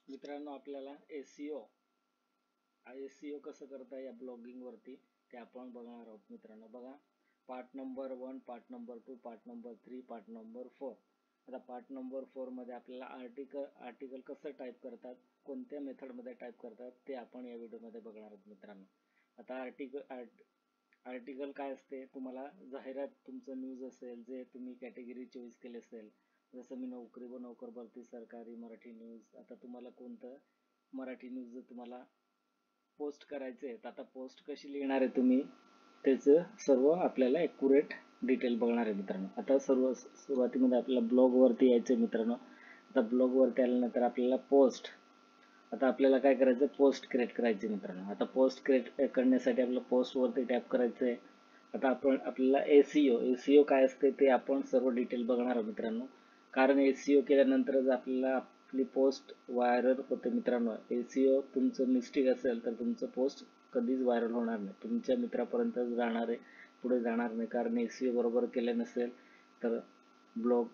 मित्रांनो, आपल्याला एसईओ कसं करता या ब्लॉगिंग वरती ते आपण बघणार आहोत. मित्रांनो बघा, part number 1, part number 2, part number 3, part number 4. आता पार्ट नंबर 4 मध्ये आपल्याला आर्टिकल कसं टाईप करतात, कोणत्या मेथडमध्ये टाईप करतात ते आपण या व्हिडिओमध्ये बघणार आहोत. मित्रांनो, आता आर्टिकल काय असते, तुम्हाला जाहिरात, तुमचं न्यूज असेल, जे तुम्ही कॅटेगरी चॉईस केली असेल, जसं मी नोकरी व नोकर भरती, सरकारी, मराठी न्यूज. आता तुम्हाला कोणतं मराठी न्यूज जर तुम्हाला पोस्ट करायचे आहे, तर आता पोस्ट कशी लिहिणार आहे तुम्ही, त्याचं सर्व आपल्याला ॲक्युरेट डिटेल बघणार आहे. मित्रांनो, आता सुरुवातीमध्ये आपल्याला ब्लॉगवरती यायचं आहे. मित्रांनो, आता ब्लॉगवरती आल्यानंतर आपल्याला पोस्ट, आता आपल्याला काय करायचं, पोस्ट क्रिएट करायची. मित्रांनो, आता पोस्ट क्रिएट करण्यासाठी आपल्याला पोस्टवरती टॅप करायचं आहे. आता आपल्याला एसईओ काय असते ते आपण सर्व डिटेल बघणार आहोत. मित्रांनो, कारण एसईओ केल्यानंतरच आपल्याला आपली पोस्ट व्हायरल होते. मित्रांनो, एसईओ तुमचं मिस्टेक असेल तर तुमचं पोस्ट कधीच व्हायरल होणार नाही, तुमच्या मित्रापर्यंत जाणार आहे, पुढे जाणार नाही. कारण एसईओ बरोबर केलं नसेल तर ब्लॉग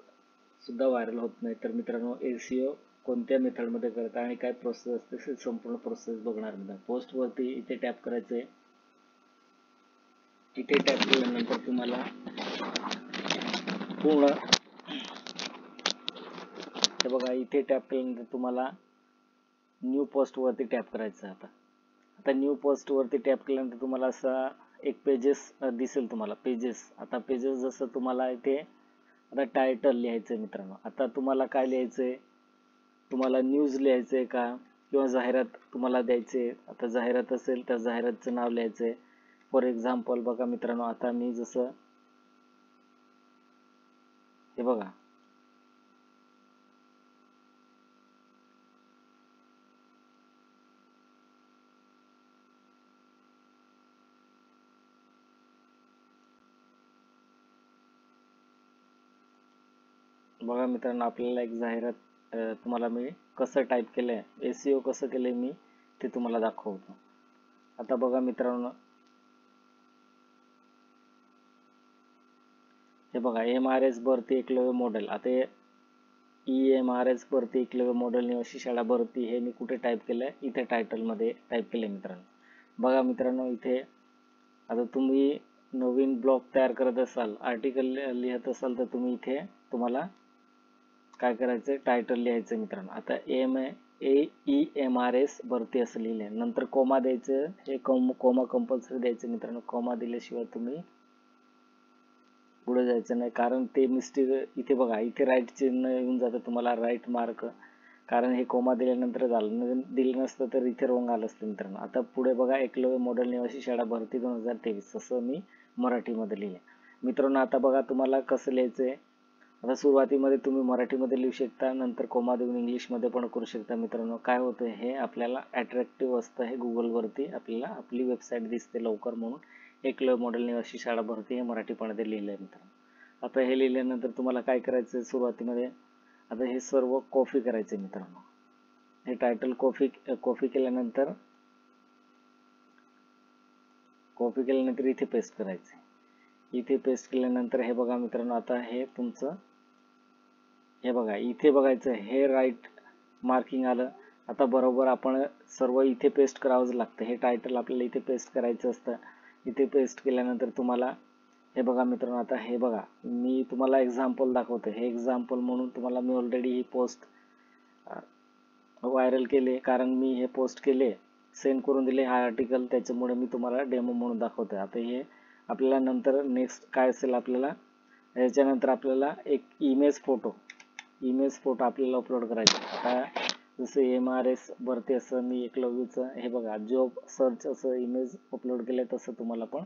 सुद्धा व्हायरल होत नाही. तर मित्रांनो, एसईओ कोणत्या मेथडमध्ये करता आणि काय प्रोसेस असते संपूर्ण प्रोसेस बघणार. पोस्टवरती इथे टॅप करायचं आहे. इथे टॅप केल्यानंतर तुम्हाला पूर्ण हे बघा, इथे टॅप केल्यानंतर तुम्हाला न्यू पोस्टवरती टॅप करायचं आहे. आता न्यू पोस्टवरती टॅप केल्यानंतर तुम्हाला असा एक पेजेस दिसेल, तुम्हाला पेजेस. आता पेजेस जसं तुम्हाला इथे आता टायटल लिहायचं आहे. मित्रांनो, आता तुम्हाला काय लिहायचं आहे, तुम्हाला न्यूज लिहायचं आहे का किंवा जाहिरात तुम्हाला द्यायचे. आता जाहिरात असेल तर जाहिरातचं नाव लिहायचं आहे. फॉर एक्झाम्पल बघा मित्रांनो, आता मी जसं हे बघा, बघा मित्रांनो, आपल्याला एक जाहिरात तुम्हाला मी कसं टाईप केलंय, एसईओ कसं केलंय मी ते तुम्हाला दाखवतो. आता बघा मित्रांनो, हे बघा, MRS भरती एकलव्य मॉडेल. आता EMRS भरती एकलव्य मॉडेल निवासी शाळा भरती हे मी कुठे टाईप केलंय, इथे टायटल मध्ये टाईप केलंय. मित्रांनो बघा, मित्रांनो इथे आता तुम्ही नवीन ब्लॉग तयार करत असाल, आर्टिकल लिहित असाल, तर तुम्ही इथे तुम्हाला काय करायचं, टायटल लिहायचं. मित्रांनो, आता EMRS भरती असं लिहिलंय, नंतर कोमा द्यायचं. हे कोमा कंपल्सरी द्यायचं. मित्रांनो, कोमा दिल्याशिवाय तुम्ही पुढे जायचं नाही, कारण ते मिस्टेक इथे बघा, इथे राईट चिन्ह येऊन जातं, तुम्हाला राईट मार्क, कारण हे कोमा दिल्यानंतर झालं, दिलं नसतं तर इथे रॉंग आलं असतं. मित्रांनो, आता पुढे बघा, एकलव्य मॉडेल निवासी शाळा भरती 2023 असं मी मराठीमध्ये लिहिलं. मित्रांनो, आता बघा तुम्हाला कसं लिहायचं आहे. आता सुरुवातीमध्ये तुम्ही मराठीमध्ये लिहू शकता, नंतर कोमा देऊन इंग्लिशमध्ये पण करू शकता. मित्रांनो, काय होतं, हे आपल्याला अट्रॅक्टिव्ह असतं, हे गुगलवरती आपल्याला आपली वेबसाईट दिसते लवकर, म्हणून एकलव्य मॉडेल निवासी शाळा भरती हे मराठीमध्ये लिहिलं आहे. मित्रांनो, आता हे लिहिल्यानंतर तुम्हाला काय करायचं, सुरुवातीमध्ये आता हे सर्व कॉपी करायचे. मित्रांनो, हे टायटल कॉपी केल्यानंतर इथे पेस्ट करायचे. इथे पेस्ट केल्यानंतर हे बघा मित्रांनो, आता हे तुमचं हे बघा, इथे बघायचं, हे राईट मार्किंग आलं. आता बरोबर आपण सर्व इथे पेस्ट करावंच लागतं. हे टायटल आपल्याला इथे पेस्ट करायचं असतं. इथे पेस्ट केल्यानंतर तुम्हाला हे बघा मित्रांनो, आता हे बघा, मी तुम्हाला एक्झाम्पल दाखवतो. हे एक्झाम्पल म्हणून तुम्हाला मी ऑलरेडी ही पोस्ट व्हायरल केले, कारण मी हे पोस्ट केले, सेंड करून दिले हा आर्टिकल, त्याच्यामुळे मी तुम्हाला डेमो म्हणून दाखवतोय. आता हे आपल्याला नंतर नेक्स्ट काय असेल, आपल्याला याच्यानंतर आपल्याला एक इमेज फोटो आपल्याला अपलोड करायचा. आता जसं MRS भरती असं मी एकलव्यचं हे बघा, जॉब सर्च असं इमेज अपलोड केलं, तसं तुम्हाला पण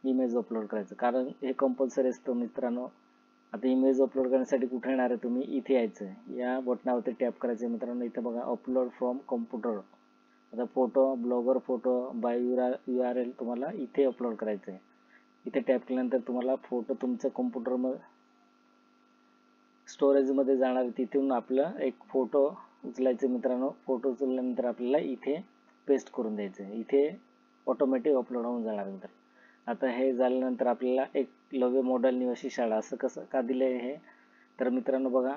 इमेज अपलोड करायचं, कारण हे कंपल्सरी असतं. मित्रांनो, आता इमेज अपलोड करण्यासाठी कुठे येणार आहे, तुम्ही इथे यायचं, या बटनावरती टॅप करायचं. मित्रांनो, इथे बघा, अपलोड फ्रॉम कॉम्प्युटर. आता photo, blogger photo by URL तुम्हाला इथे अपलोड करायचं आहे. इथे टॅप केल्यानंतर तुम्हाला फोटो तुमच्या कॉम्प्युटरमध्ये स्टोरेजमध्ये जाणार, तिथून आपलं एक फोटो उचलायचं. मित्रांनो, फोटो उचलल्यानंतर आपल्याला इथे पेस्ट करून द्यायचं. इथे ऑटोमॅटिक अपलोड होऊन जाणार. मित्रांनो, आता हे झाल्यानंतर आपल्याला एकलव्य मॉडेल निवासी शाळा असं कसं का दिलंय हे, तर मित्रांनो बघा,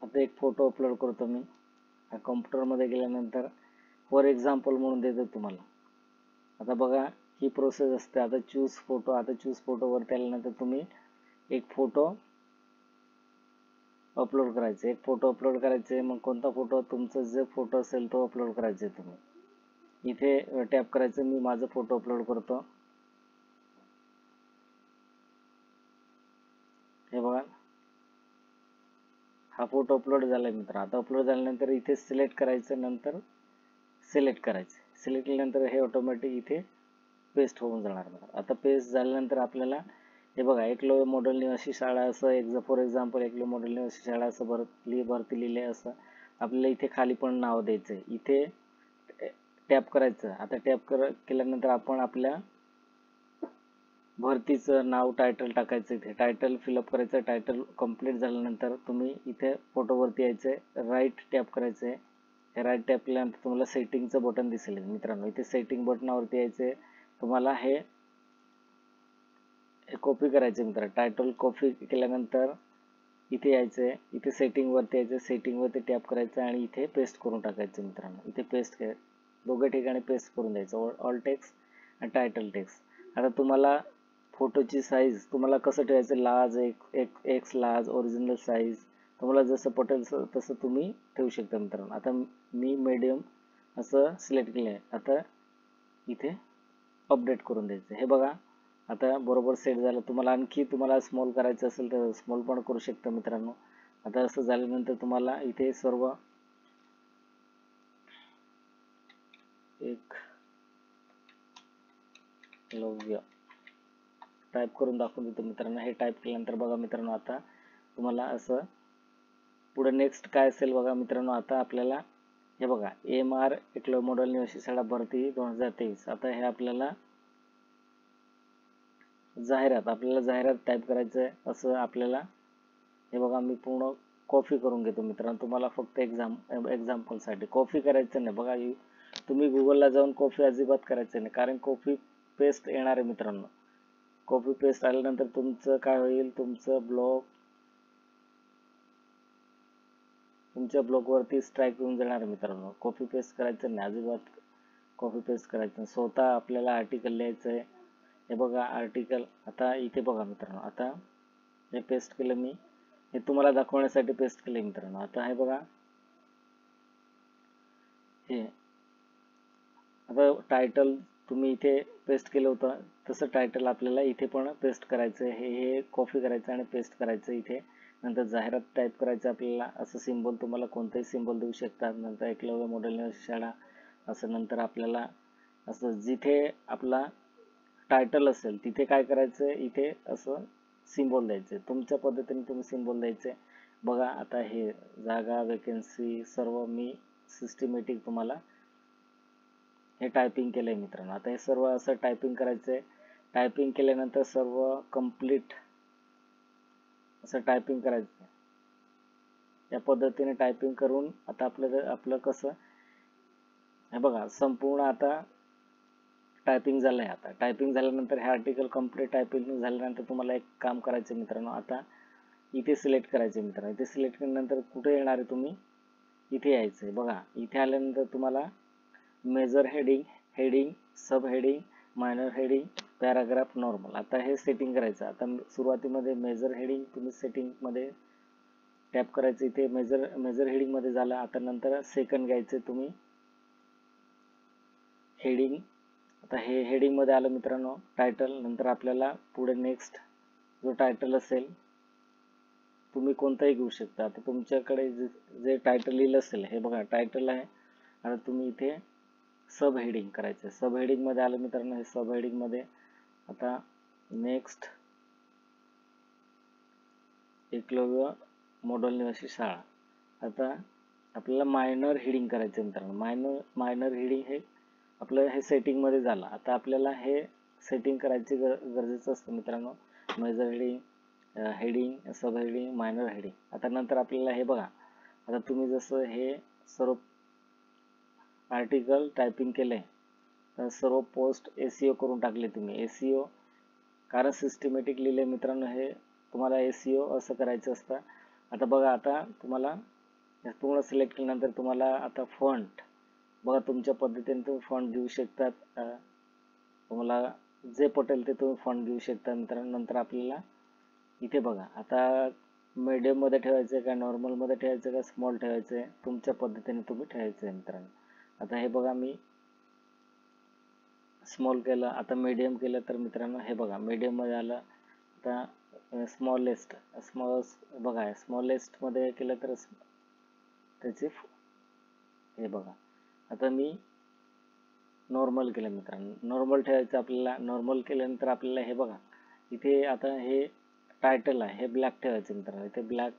आता एक फोटो अपलोड करतो मी. कॉम्प्युटरमध्ये गेल्यानंतर फॉर एक्झाम्पल म्हणून देतो तुम्हाला. आता बघा ही प्रोसेस असते. आता चूज फोटो, आता चूज फोटोवरती आल्यानंतर तुम्ही एक फोटो अपलोड करायचे, एक फोटो अपलोड करायचे. मग कोणता फोटो, तुमचा जो फोटो असेल तो अपलोड करायचे. तुम्ही इथे टॅप करायचं. मी माझा फोटो अपलोड करतो. हे बघा हा फोटो अपलोड झालाय मित्र. आता अपलोड झाल्यानंतर इथे सिलेक्ट करायचं, नंतर सिलेक्ट करायचं. सिलेक्ट केल्यानंतर हे ऑटोमॅटिक इथे पेस्ट होऊन जाणार. आता पेस्ट झाल्यानंतर आपल्याला हे बघा एकलव्य मॉडेल निवासी शाळा असं फॉर एक्झाम्पल एकलव्य मॉडेल निवासी शाळा असं भरती लिहिले असं आपल्याला इथे खाली पण नाव द्यायचंय. इथे टॅप करायचं. आता टॅप केल्यानंतर आपण आपल्या भरतीचं नाव, टायटल टाकायचं. इथे टायटल फिलअप करायचं. टायटल कंप्लीट झाल्यानंतर तुम्ही इथे फोटोवरती यायचंय, राईट टॅप करायचंय. हे राईट टॅप केल्यानंतर तुम्हाला सेटिंगचं बटन दिसेल मित्रांनो. इथे सेटिंग बटनावरती यायचंय. तुम्हाला हे कॉपी करायचे मित्र. टायटल कॉपी केल्यानंतर इथे यायचंय, इथे सेटिंग वरती यायचं, सेटिंग वरती टॅप करायचं आणि इथे पेस्ट करून टाकायचं मित्रांनो. इथे पेस्ट दोघे ठिकाणी पेस्ट करून द्यायचं, ऑल टेक्स्ट आणि टायटल टेक्स्ट. आता तुम्हाला फोटोची साईज तुम्हाला कसं ठेवायचं, large, x large, original size तुम्हाला जसं पटेल तसं तुम्ही ठेवू शकता मित्रांनो. आता मी मीडियम असं सिलेक्ट केलं आहे. आता इथे अपडेट करून द्यायचं. हे बघा आता बरोबर सेट झालं. तुम्हाला स्मॉल करायचं असेल तर स्मॉल पण करू शकता मित्रांनो. आता असं झाल्यानंतर तुम्हाला इथे सर्व एक लव्य टाईप करून दाखवून देतो मित्रांनो. हे टाईप केल्यानंतर बघा मित्रांनो आता तुम्हाला असं पुढे नेक्स्ट काय असेल बघा मित्रांनो. आता आपल्याला हे बघा AMR एकलव्य मॉडेल निवासी शाळा भरती 2023. आता हे आपल्याला जाहिरात टाईप करायचं आहे. असं आपल्याला हे बघा मी पूर्ण कॉपी करून घेतो मित्रांनो. तुम्हाला फक्त एक्झाम्पल साठी कॉपी करायचं नाही. बघा तुम्ही गुगलला जाऊन कॉपी अजिबात करायचं नाही, कारण कॉपी पेस्ट येणार आहे मित्रांनो. कॉपी पेस्ट आल्यानंतर तुमचं काय होईल, तुमच्या ब्लॉगवरती स्ट्राईक येऊन जाणार मित्रांनो. कॉपी पेस्ट करायचं नाही, अजिबात कॉपी पेस्ट करायचं नाही. स्वतः आपल्याला आर्टिकल लिहायचं आहे. हे बघा आर्टिकल. आता इथे बघा मित्रांनो, आता हे पेस्ट केलं मी, हे तुम्हाला दाखवण्यासाठी पेस्ट केले मित्रांनो. आता हे बघा हे आता टायटल तुम्ही इथे पेस्ट केलं होतं तसं टायटल आपल्याला इथे पण पेस्ट करायचं. हे कॉपी करायचं आणि पेस्ट करायचं इथे. नंतर जाहिरात टाईप करायचं आपल्याला. असं सिम्बॉल तुम्हाला कोणताही सिम्बॉल देऊ शकतात. नंतर एकलव्य मॉडेल निवासी शाळा असं. नंतर आपल्याला असं जिथे आपला टायटल असेल तिथे काय करायचं, इथे असं सिम्बॉल द्यायचे. तुमच्या पद्धतीने तुम्ही सिम्बॉल द्यायचे. बघा आता हे जागा, वेकेन्सी सर्व मी सिस्टमॅटिक तुम्हाला हे टायपिंग केलंय मित्रांनो. आता हे सर्व असं टायपिंग करायचंय. टायपिंग केल्यानंतर सर्व कंप्लीट असं टायपिंग करायचं. या पद्धतीने टायपिंग करून आता आपलं कसं हे बघा संपूर्ण आता टायपिंग झालंय. आता टायपिंग झाल्यानंतर हे आर्टिकल कंप्लीट टायपिंग झाल्यानंतर तुम्हाला एक काम करायचं मित्रांनो. आता इथे सिलेक्ट करायचे मित्रांनो. इथे सिलेक्ट केल्यानंतर कुठे येणार आहे, तुम्ही इथे यायचंय. बघा इथे आल्यानंतर तुम्हाला major heading, sub heading, minor heading, paragraph, normal. आता हे सेटिंग करायचं. आता सुरुवातीमध्ये मेजर हेडिंग तुम्ही सेटिंग मध्ये टॅप करायचं. इथे मेजर हेडिंग मध्ये झालं. आता नंतर सेकंड घ्यायचे तुम्ही हेडिंग. आता हे हेडिंग मध्ये आलं मित्रांनो टायटल. नंतर आपल्याला पुढे नेक्स्ट जो टायटल असेल तुम्ही कोणताही घेऊ शकता. आता तुमच्याकडे जे टायटल लिहिलं असेल, हे बघा टायटल आहे. आता तुम्ही इथे सब हेडिंग करायचं. सब हेडिंग मध्ये आलं मित्रांनो. हे सब हेडिंग मध्ये आता नेक्स्ट एकलव्य मॉडेल निवासी शाळा. आता आपल्याला मायनर हेडिंग करायचं मित्रांनो. मायनर हेडिंग हे आपलं हे सेटिंग मध्ये झालं. आता आपल्याला हे सेटिंग करायची गरजेचं असतं मित्रांनो. Major heading, sub heading, minor heading. आता नंतर आपल्याला हे बघा, आता तुम्ही जसं हे सर्व आर्टिकल टायपिंग केले तर सर्व पोस्ट SEO करून टाकले तुम्ही. SEO कारण सिस्टमॅटिक लिहिले मित्रांनो. हे तुम्हाला SEO असं करायचं असतं. आता बघा आता तुम्हाला हे पूर्ण सिलेक्ट केल्यानंतर तुम्हाला आता फॉन्ट बघा तुमच्या पद्धतीने तुम्ही फॉन्ट घेऊ शकतात. तुम्हाला जे पटेल ते तुम्ही फॉन्ट घेऊ शकता मित्रांनो. नंतर आपल्याला इथे बघा आता मीडियम मध्ये ठेवायचं का नॉर्मल मध्ये ठेवायचं का स्मॉल ठेवायचं आहे तुमच्या पद्धतीने तुम्ही ठेवायचं आहे मित्रांनो. आता हे बघा मी स्मॉल केलं, आता मीडियम केलं तर मित्रांनो हे बघा मीडियम मध्ये आलं. आता स्मॉलेस्ट बघा स्मॉलेस्ट मध्ये केलं तर त्याचे हे बघा. आता मी नॉर्मल केलं मित्रांनो. नॉर्मल ठेवायचं आपल्याला. नॉर्मल केल्यानंतर आपल्याला हे बघा इथे आता हे टायटल आहे हे ब्लॅक ठेवायचं मित्रांनो. इथे ब्लॅक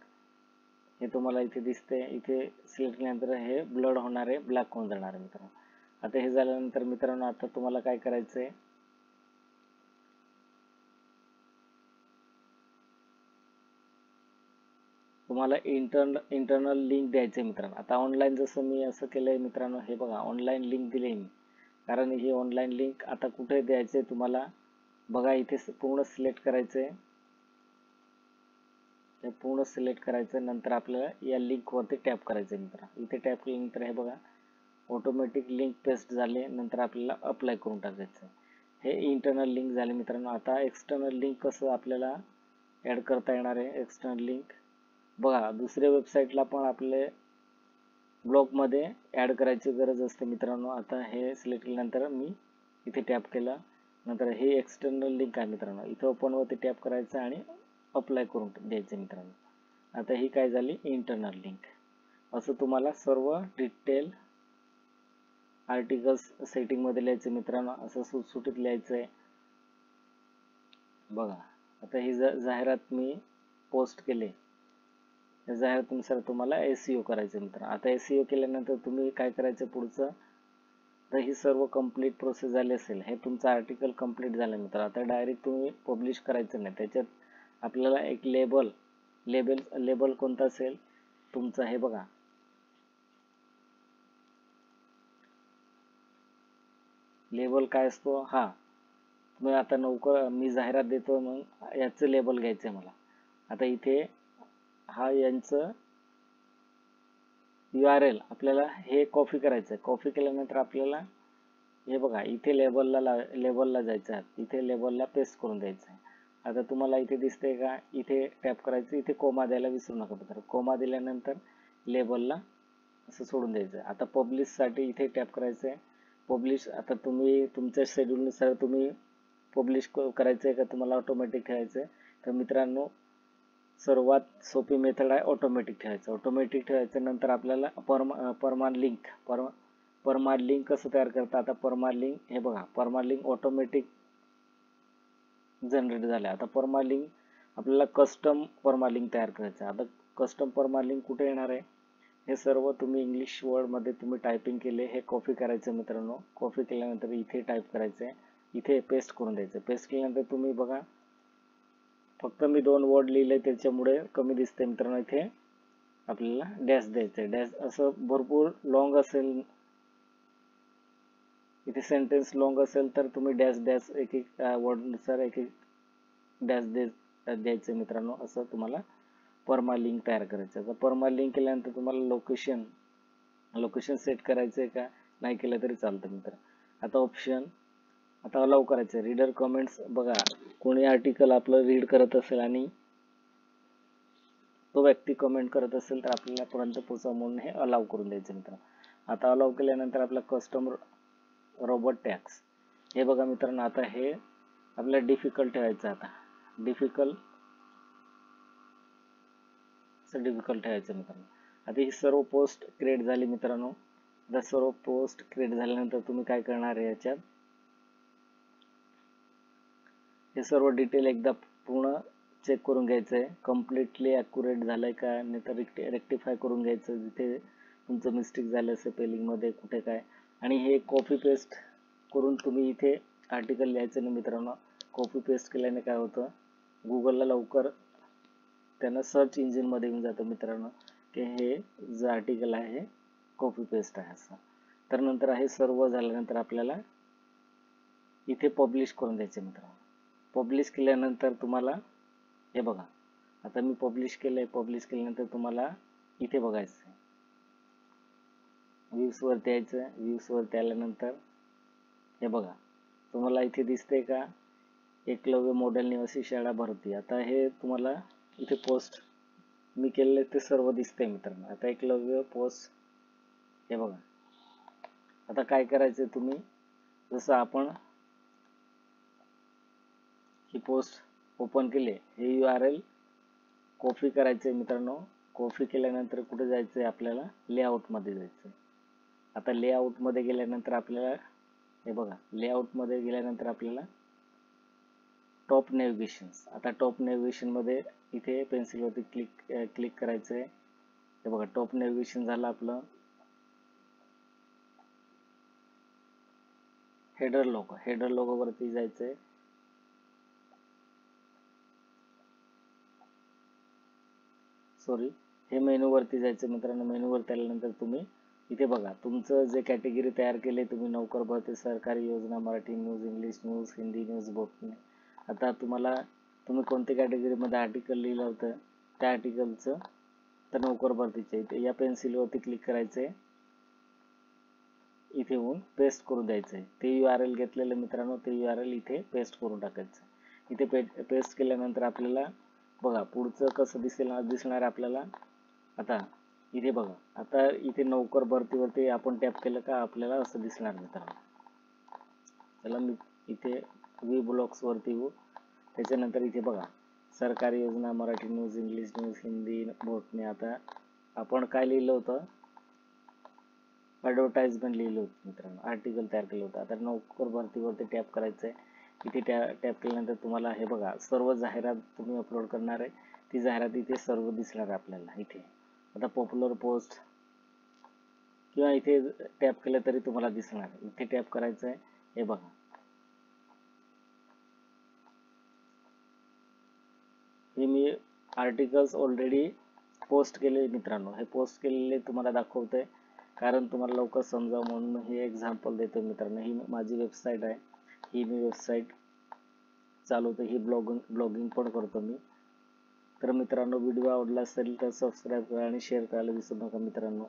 हे तुम्हाला इथे दिसते. इथे सिलेक्ट केल्यानंतर हे ब्लड होणार आहे, ब्लॅक होऊन जाणार आहे मित्रांनो. आता हे झाल्यानंतर मित्रांनो आता तुम्हाला काय करायचंय, तुम्हाला इंटरनल लिंक द्यायचे मित्रांनो. आता ऑनलाईन जसं मी असं केलंय मित्रांनो, हे बघा ऑनलाईन लिंक दिली मी. कारण ही ऑनलाईन लिंक आता कुठे द्यायचे तुम्हाला बघा इथे पूर्ण सिलेक्ट करायचंय. हे पूर्ण सिलेक्ट करायचं. नंतर आपल्याला या लिंक वरती टॅप करायचं मित्रांनो. इथे टॅप केल्यानंतर हे बघा ऑटोमॅटिक लिंक पेस्ट झाले. नंतर आपल्याला अप्लाय करून टाकायचं. हे इंटरनल लिंक झाले मित्रांनो. आता एक्सटर्नल लिंक कसं आपल्याला ऍड करता येणार आहे. एक्सटर्नल लिंक बघा दुसऱ्या वेबसाईटला पण आपले ब्लॉग मध्ये ऍड करायची गरज असते मित्रांनो. आता हे सिलेक्ट केल्यानंतर मी इथे टॅप केलं. नंतर हे एक्सटर्नल लिंक आहे मित्रांनो. इथे ओपन वरती टॅप करायचं आणि अप्लाय करून द्यायचं मित्रांनो. आता ही काय झाली इंटरनल लिंक. असं तुम्हाला सर्व डिटेल आर्टिकल्स सेटिंग मध्ये लिहायचं मित्रांनो. असं सुटसुटीत लिहायचंय बघा. आता ही जाहिरात मी पोस्ट केले. जाहिरातीनुसार तुम्हाला SEO करायचं मित्रांनो. आता SEO केल्यानंतर तुम्ही काय करायचं पुढचं, तर ही सर्व कंप्लीट प्रोसेस झाली असेल. हे तुमचं आर्टिकल कंप्लीट झालं मित्रांनो. आता डायरेक्ट तुम्ही पब्लिश करायचं नाही. त्याच्यात आपल्याला एक लेबल कोणता असेल तुमचा, हे बघा लेबल काय असतो. हा तुम्ही आता नौकर मी जाहिरात देतो मग याचं लेबल घ्यायचंय मला. आता इथे हा यांचं URL आपल्याला हे कॉपी करायचं. कॉपी केल्यानंतर आपल्याला हे बघा इथे लेबलला जायचं आहे. इथे लेबलला पेस्ट करून द्यायचं आहे. आता तुम्हाला इथे दिसतंय का, इथे टॅप करायचं. इथे कोमा द्यायला विसरू नका मित्रांनो. कोमा दिल्यानंतर लेबलला असं सोडून द्यायचं. आता पब्लिश साठी इथे टॅप करायचं आहे. पब्लिश आता तुम्ही तुमच्या शेड्यूल नुसार तुम्ही पब्लिश करायचंय का तुम्हाला ऑटोमॅटिक ठेवायचंय. तर मित्रांनो सर्वात सोपी मेथड आहे ऑटोमॅटिक ठेवायचं. ऑटोमॅटिक ठेवायचं नंतर आपल्याला परमार लिंक कसं तयार करता. आता परमार लिंक हे बघा परमार लिंक ऑटोमॅटिक जनरेट झाले. आता परमार लिंक आपल्याला कस्टम परमार लिंक तयार करायचं. आता कस्टम परमार लिंक कुठे येणार आहे, हे सर्व तुम्ही इंग्लिश वर्ड मध्ये तुम्ही टायपिंग केले हे कॉपी करायचं मित्रांनो. कॉपी केल्यानंतर इथे टाइप करायचंय. इथे पेस्ट करून द्यायचं. पेस्ट केल्यानंतर तुम्ही बघा फक्त मी 2 वर्ड लिहिले त्याच्यामुळे कमी दिसते मित्रांनो. इथे आपल्याला डॅश द्यायचंय. डॅश असं भरपूर लॉंग असेल, इथे सेंटेन्स लॉंग असेल तर तुम्ही डॅश एक वर्ड नुसार एक डॅश द्यायचं मित्रांनो. असं तुम्हाला परमा लिंक तयार करायचं. तर परमा लिंक केल्यानंतर तुम्हाला लोकेशन सेट करायचंय का नाही केलं तरी चालतं मित्र. आता ऑप्शन आता अलाउ करायचं. रीडर कमेंट्स बघा कोणी आर्टिकल आपलं रीड करत असेल आणि तो व्यक्ती कमेंट करत असेल तर आपल्याला पर्यंत पोहोचवा म्हणून हे अलाउ करून द्यायचं मित्रांनो. आता अलाउ केल्यानंतर आपला कस्टमर रोबोट टॅक्स हे बघा मित्रांनो. आता हे आपल्याला डिफिकल्ट ठेवायचं. आता डिफिकल्ट ठेवायचं मित्रांनो. आता ही सर्व पोस्ट क्रिएट झाली मित्रांनो. आता सर्व पोस्ट क्रिएट झाल्यानंतर तुम्ही काय करणार आहे, याच्यात हे सर्व डिटेल एकदा पूर्ण चेक करून घ्यायचंय. कम्प्लिटली ॲक्युरेट झालंय का नाही तर रेक्टिफाय करून घ्यायचं जिथे तुमचं मिस्टेक झालं असेल स्पेलिंग मध्ये कुठे काय. आणि हे कॉपी पेस्ट करून तुम्ही इथे आर्टिकल लिहायचं नाही मित्रांनो. कॉपी पेस्ट केल्याने काय होतं, गुगलला लवकर त्यांना सर्च इंजिन मध्ये येऊन जातं मित्रांनो की हे जे आर्टिकल आहे हे कॉपी पेस्ट आहे असं. तर नंतर हे सर्व झाल्यानंतर आपल्याला इथे पब्लिश करून द्यायचे मित्रांनो. पब्लिश केल्यानंतर तुम्हाला हे बघा आता मी पब्लिश केलंय. पब्लिश केल्यानंतर तुम्हाला इथे बघायचं व्ह्यूज वरती यायचं. व्ह्यूज वरती आल्यानंतर हे बघा, तुम्हाला इथे दिसते का, एकलव्य मॉडेल निवासी शाळा भरती. आता हे तुम्हाला इथे पोस्ट मी केलेले ते सर्व दिसते मित्रांनो. आता एकलव्य पोस्ट हे बघा. आता काय करायचं, तुम्ही जसं आपण ही पोस्ट ओपन केले, हे URL कॉपी करायचे मित्रांनो. कॉपी केल्यानंतर कुठे जायचंय, आपल्याला लेआउट मध्ये जायचं. आता लेआउट मध्ये गेल्यानंतर आपल्याला हे बघा, लेआउट मध्ये गेल्यानंतर आपल्याला टॉप नेव्हिगेशन. आता टॉप नेव्हिगेशन मध्ये इथे पेन्सिल वरती क्लिक करायचं आहे. हे बघा, टॉप नेव्हिगेशन झालं आपलं. हेडर लोगो वरती जायचंय. सॉरी, हे मेनू वरती जायचं मित्रांनो. मेनू वरती आल्यानंतर तुम्ही इथे बघा, तुमचं जे कॅटेगरी तयार केले तुम्ही, नोकर भरती, सरकारी योजना, Marathi news, English news, Hindi news, बोटणे. आता तुम्ही कोणत्या कॅटेगरीमध्ये आर्टिकल लिहिलं होतं त्या आर्टिकलचं तर नोकर भरतीचे इथे या पेन्सिल वरती क्लिक करायचंय. इथे येऊन पेस्ट करून द्यायचंय. ते URL घेतलेलं मित्रांनो, ते URL इथे पेस्ट करून टाकायचं. इथे पेस्ट केल्यानंतर आपल्याला बघा पुढचं कसं दिसणार आपल्याला. आता इथे बघा, आता इथे नोकर भरतीवरती आपण टॅप केलं का आपल्याला असं दिसणार मित्रांनो. चला मी इथे V ब्लॉक्स वरती येऊ. त्याच्यानंतर इथे बघा, सरकारी योजना, Marathi news, English news, Hindi, बोटणे. आता आपण काय लिहिलं होतं, ॲडव्हर्टाइजमेंट लिहिलं होतं मित्रांनो, आर्टिकल तयार केलं होतं. आता नोकर भरतीवरती टॅप करायचं आहे. इथे टॅप केल्यानंतर तुम्हाला हे बघा, सर्व जाहिरात तुम्ही अपलोड करणार आहे ती जाहिरात इथे सर्व दिसणार आपल्याला इथे. आता पॉप्युलर पोस्ट किंवा इथे टॅप केलं तरी तुम्हाला दिसणार. इथे टॅप करायचं आहे. हे बघा, हे मी आर्टिकल्स ऑलरेडी पोस्ट केले मित्रांनो. हे पोस्ट केलेले तुम्हाला दाखवतंय कारण तुम्हाला लवकर समजावं म्हणून हे एक्झाम्पल देतो मित्रांनो. ही माझी वेबसाईट आहे. ही मी वेबसाईट चालवतो. ही ब्लॉगिंग पण करतो मी. तर मित्रांनो, व्हिडिओ आवडला असेल तर सबस्क्राईब करा आणि शेअर करायला विसरू नका मित्रांनो.